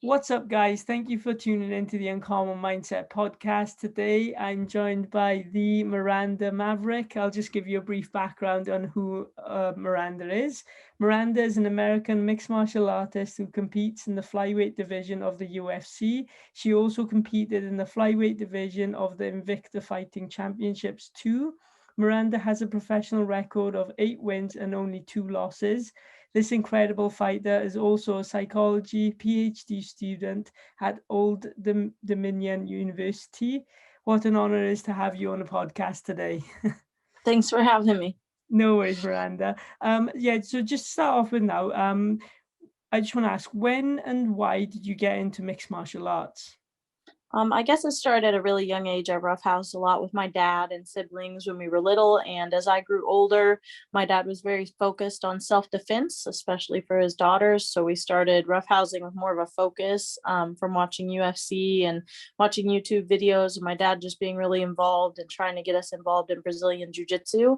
What's up, guys? Thank you for tuning into the Uncommon Mindset podcast. Today, I'm joined by the Miranda Maverick. I'll just give you a brief background on who Miranda is. Miranda is an American mixed martial artist who competes in the flyweight division of the UFC. She also competed in the flyweight division of the Invicta Fighting Championships too. Miranda has a professional record of 8 wins and only 2 losses. This incredible fighter is also a psychology PhD student at Old Dominion University. What an honor it is to have you on the podcast today. Thanks for having me. No worries, Miranda. So just start off with now. I just want to ask, when and why did you get into mixed martial arts? I guess it started at a really young age. I roughhoused a lot with my dad and siblings when we were little. And as I grew older, my dad was very focused on self-defense, especially for his daughters. So we started roughhousing with more of a focus from watching UFC and watching YouTube videos. And my dad just being really involved and trying to get us involved in Brazilian Jiu-Jitsu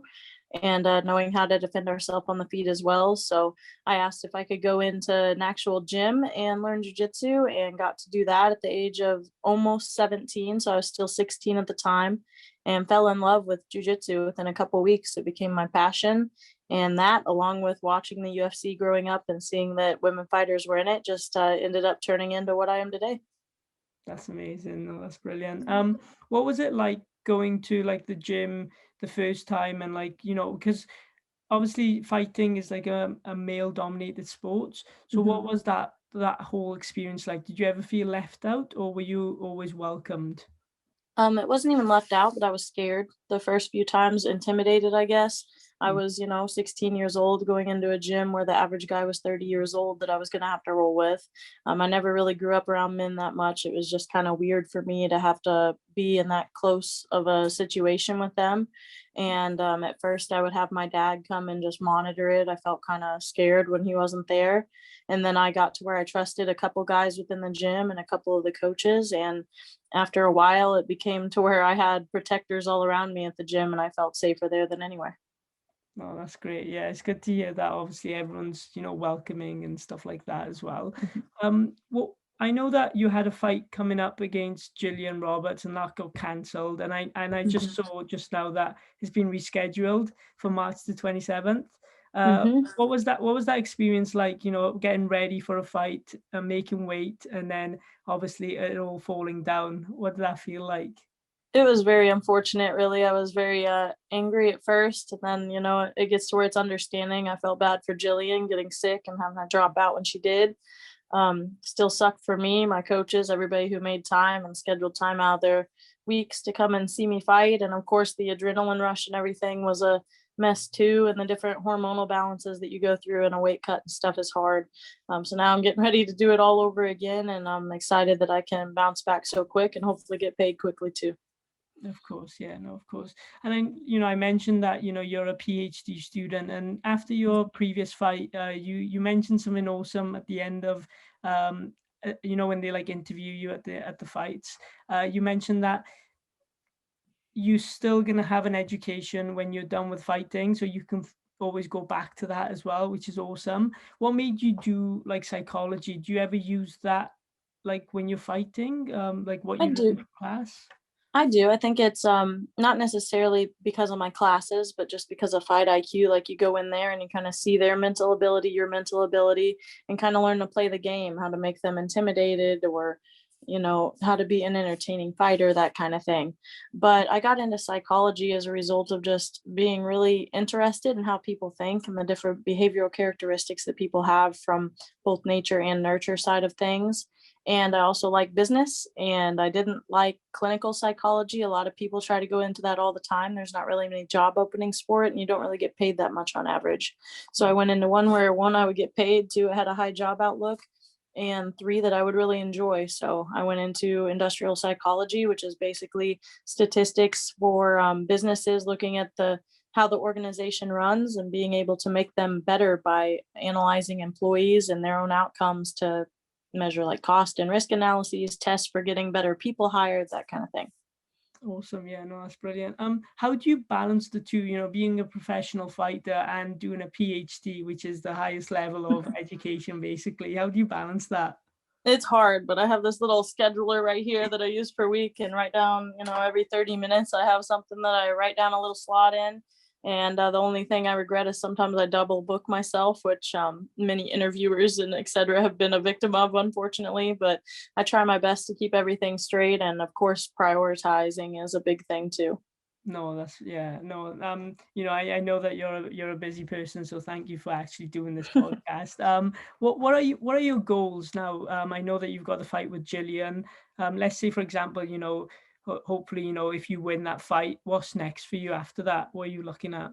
and knowing how to defend ourselves on the feet as well. So I asked if I could go into an actual gym and learn jujitsu, and got to do that at the age of almost 17. So I was still 16 at the time, and fell in love with jujitsu within a couple of weeks. It became my passion. And that, along with watching the UFC growing up and seeing that women fighters were in it, just ended up turning into what I am today. That's amazing. No, that's brilliant. What was it like going to like the gym the first time, and because obviously fighting is like a male dominated sport. So Mhm. what was that whole experience like? Did you ever feel left out, or were you always welcomed? It wasn't even left out, but I was scared the first few times, intimidated, I guess. I Mm. was, 16 years old going into a gym where the average guy was 30 years old that I was going to have to roll with. I never really grew up around men that much. It was just kind of weird for me to have to be in that close of a situation with them. And at first, I would have my dad come and just monitor it. I felt kind of scared when he wasn't there. And then I got to where I trusted a couple guys within the gym and a couple of the coaches. And after a while, it became to where I had protectors all around me at the gym, and I felt safer there than anywhere. Oh, that's great. Yeah, it's good to hear that obviously everyone's, welcoming and stuff like that as well. Mhm. Well, I know that you had a fight coming up against Gillian Robertson and that got cancelled. And I just Mhm. saw just now that it's been rescheduled for March the 27th. Mhm. What was that experience like, getting ready for a fight and making weight, and then obviously it all falling down? What did that feel like? It was very unfortunate, really. I was very angry at first, and then it gets to where it's understanding. I felt bad for Jillian getting sick and having to drop out when she did. Still sucked for me, my coaches, everybody who made time and scheduled time out of their weeks to come and see me fight. And of course, the adrenaline rush and everything was a mess too. And the different hormonal balances that you go through in a weight cut and stuff is hard. So now I'm getting ready to do it all over again. And I'm excited that I can bounce back so quick and hopefully get paid quickly too. Of course, yeah, no, of course. And then, I mentioned that, you're a PhD student, and after your previous fight, you mentioned something awesome at the end of, when they like interview you at the fights. You mentioned that you're still gonna have an education when you're done with fighting, so you can always go back to that as well, which is awesome. What made you do like psychology? Do you ever use that like when you're fighting, like what I you learned do. from class? I do. I think it's not necessarily because of my classes, but just because of fight IQ. Like you go in there and you kind of see their mental ability, your mental ability, and kind of learn to play the game, how to make them intimidated, or how to be an entertaining fighter, that kind of thing. But I got into psychology as a result of just being really interested in how people think and the different behavioral characteristics that people have from both nature and nurture side of things. And I also like business, and I didn't like clinical psychology. A lot of people try to go into that all the time. There's not really many job openings for it, and you don't really get paid that much on average. So I went into one where, one, I would get paid, two, it had a high job outlook, and three, that I would really enjoy. So I went into industrial psychology, which is basically statistics for businesses, looking at the how the organization runs and being able to make them better by analyzing employees and their own outcomes to measure like cost and risk analyses, tests for getting better people hired, that kind of thing. Awesome. Yeah, no, that's brilliant. How do you balance the two, being a professional fighter and doing a PhD, which is the highest level of education, basically? How do you balance that? It's hard, but I have this little scheduler right here that I use per week and write down, every 30 minutes I have something that I write down a little slot in. And the only thing I regret is sometimes I double book myself, which many interviewers and et cetera have been a victim of, unfortunately. But I try my best to keep everything straight. And of course, prioritizing is a big thing too. No, that's yeah, no. I know that you're a busy person, so thank you for actually doing this podcast. What are your goals now? I know that you've got the fight with Gillian. Let's say, for example, hopefully, if you win that fight, what's next for you after that? What are you looking at?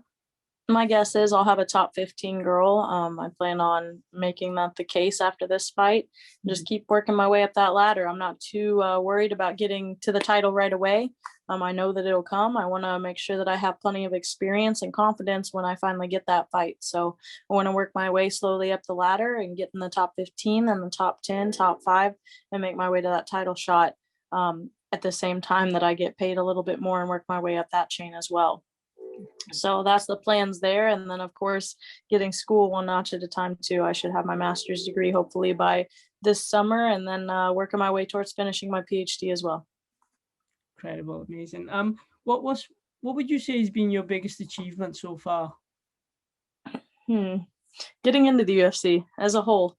My guess is I'll have a top 15 girl. I plan on making that the case after this fight. Just keep working my way up that ladder. I'm not too worried about getting to the title right away. I know that it'll come. I want to make sure that I have plenty of experience and confidence when I finally get that fight. So I want to work my way slowly up the ladder and get in the top 15 and the top 10, top 5, and make my way to that title shot at the same time that I get paid a little bit more and work my way up that chain as well. So that's the plans there. And then, of course, getting school one notch at a time, too. I should have my master's degree hopefully by this summer, and then working my way towards finishing my PhD as well. Incredible, amazing. What would you say has been your biggest achievement so far? Getting into the UFC as a whole.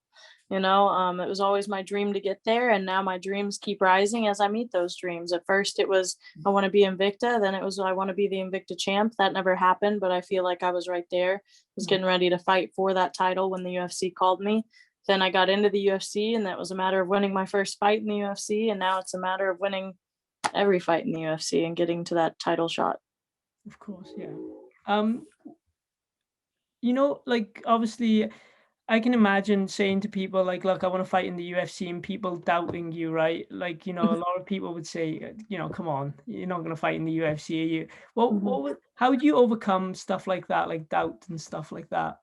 It was always my dream to get there, and now my dreams keep rising as I meet those dreams. At first it was I want to be Invicta, then it was I want to be the Invicta champ. That never happened, but I feel like I was right there. I was getting ready to fight for that title when the UFC called me. Then I got into the UFC, and that was a matter of winning my first fight in the UFC, and now it's a matter of winning every fight in the UFC and getting to that title shot. Of course, yeah. Like obviously I can imagine saying to people like, look, I want to fight in the UFC, and people doubting you, right? Like, a lot of people would say, come on, you're not going to fight in the UFC, are you? How would you overcome stuff like that, like doubt and stuff like that?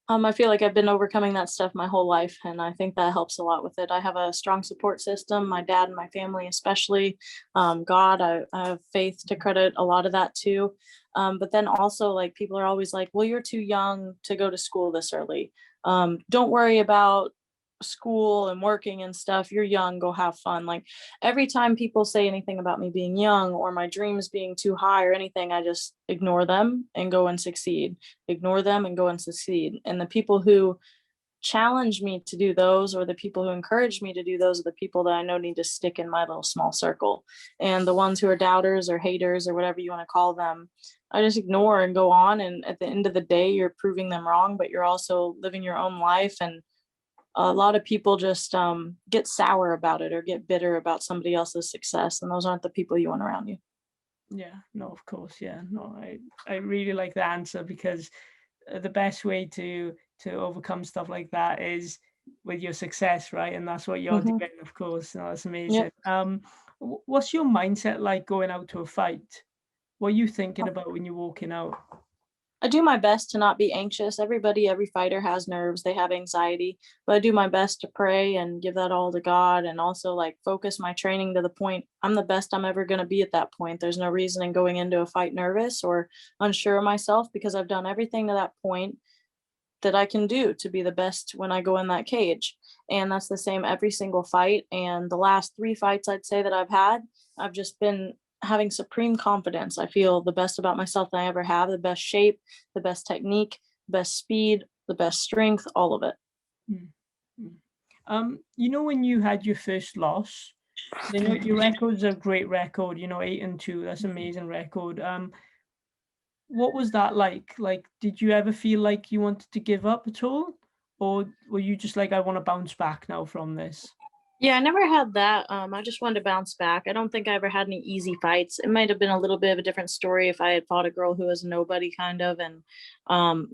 I feel like I've been overcoming that stuff my whole life, and I think that helps a lot with it. I have a strong support system, my dad and my family, especially. God, I have faith to credit a lot of that too. But then also, like, people are always like, well, you're too young to go to school this early. Don't worry about school and working and stuff. You're young, go have fun. Like, every time people say anything about me being young or my dreams being too high or anything, I just ignore them and go and succeed. Ignore them and go and succeed. And the people who challenge me to do those, or the people who encourage me to do those, are the people that I know need to stick in my little small circle. And the ones who are doubters or haters or whatever you want to call them, I just ignore and go on. And at the end of the day, you're proving them wrong, but you're also living your own life. And a lot of people just get sour about it or get bitter about somebody else's success, and those aren't the people you want around you. Yeah, no, of course, yeah, no, I really like the answer, because the best way to overcome stuff like that is with your success, right? And that's what you're doing, of course. No, that's amazing. Yep. What's your mindset like going out to a fight? What are you thinking about when you're walking out? I do my best to not be anxious. Every fighter has nerves, they have anxiety, but I do my best to pray and give that all to God, and also like focus my training to the point I'm the best I'm ever going to be at that point. There's no reason in going into a fight nervous or unsure of myself, because I've done everything to that point that I can do to be the best when I go in that cage. And that's the same every single fight. And the last 3 fights I'd say that I've had, I've just been having supreme confidence. I feel the best about myself that I ever have, the best shape, the best technique, the best speed, the best strength, all of it. When you had your first loss, your record's a great record, 8-2, that's an amazing record. What was that like? Like, did you ever feel like you wanted to give up at all? Or were you just like, I want to bounce back now from this? Yeah, I never had that. I just wanted to bounce back. I don't think I ever had any easy fights. It might have been a little bit of a different story if I had fought a girl who was nobody kind of, and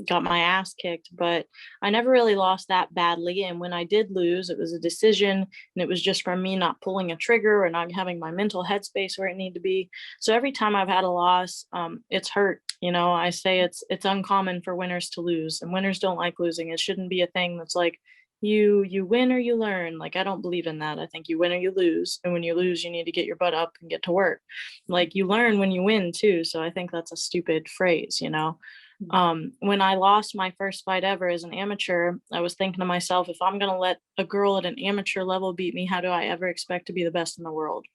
got my ass kicked, but I never really lost that badly. And when I did lose, it was a decision, and it was just from me not pulling a trigger or not having my mental headspace where it needed to be. So every time I've had a loss, it's hurt. I say it's uncommon for winners to lose, and winners don't like losing. It shouldn't be a thing that's like, you win or you learn. Like, I don't believe in that. I think you win or you lose, and when you lose, you need to get your butt up and get to work. Like, you learn when you win too, so I think that's a stupid phrase. When I lost my first fight ever as an amateur, I was thinking to myself, if I'm going to let a girl at an amateur level beat me, how do I ever expect to be the best in the world?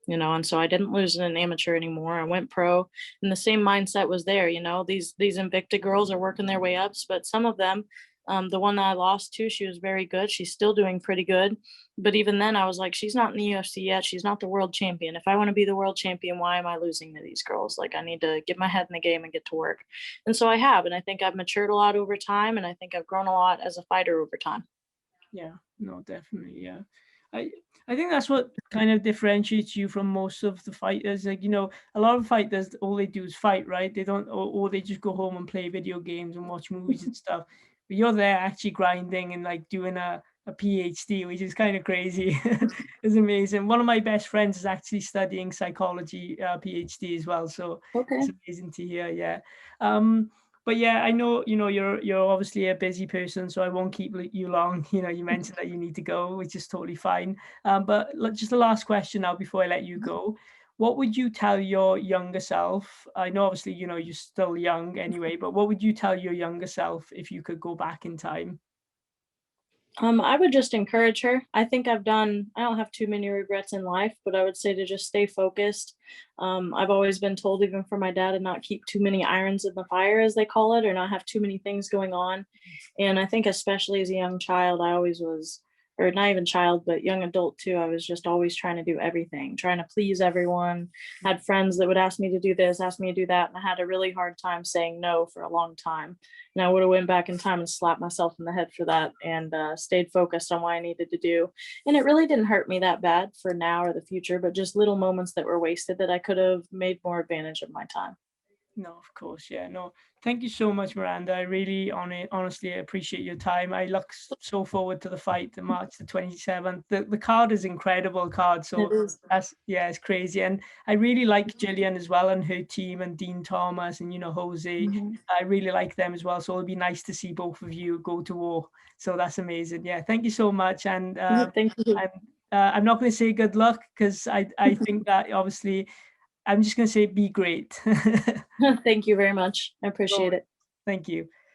You know, and so I didn't lose in an amateur anymore. I went pro, and the same mindset was there. You know, these Invicta girls are working their way up, but some of them, the one that I lost to, she was very good. She's still doing pretty good, but even then, I was like, she's not in the UFC yet. She's not the world champion. If I want to be the world champion, why am I losing to these girls? Like, I need to get my head in the game and get to work. And so I have, and I think I've matured a lot over time, and I think I've grown a lot as a fighter over time. Yeah, no, definitely. Yeah. I I think that's what kind of differentiates you from most of the fighters. Like, a lot of fighters, all they do is fight, right? They don't, or they just go home and play video games and watch movies and stuff. But you're there actually grinding and like doing a PhD, which is kind of crazy. It's amazing. One of my best friends is actually studying psychology, PhD as well. So Okay. it's amazing to hear. Yeah. But yeah, I know, you're obviously a busy person, so I won't keep you long. You mentioned that you need to go, which is totally fine. But just the last question now before I let you go. What would you tell your younger self? I know obviously, you're still young anyway, but what would you tell your younger self if you could go back in time? I would just encourage her. I think I don't have too many regrets in life, but I would say to just stay focused. I've always been told, even from my dad, to not keep too many irons in the fire, as they call it, or not have too many things going on. And I think, especially as a young child, I always was, or not even child, but young adult too, I was just always trying to do everything, trying to please everyone. Had friends that would ask me to do this, ask me to do that, and I had a really hard time saying no for a long time. And I would have went back in time and slapped myself in the head for that, and stayed focused on what I needed to do. And it really didn't hurt me that bad for now or the future, but just little moments that were wasted that I could have made more advantage of my time. No, of course, yeah, no. Thank you so much, Miranda. I really honestly appreciate your time. I look so forward to the fight, the March the 27th. The card is incredible card, It so is. yeah, it's crazy. And I really like Gillian as well and her team and Dean Thomas and Jose. Mhm. I really like them as well. So it'll be nice to see both of you go to war. So that's amazing. Yeah, thank you so much. And Thank you. I'm not going to say good luck because I think that obviously I'm just going to say be great. Thank you very much. I No, appreciate it. thank you.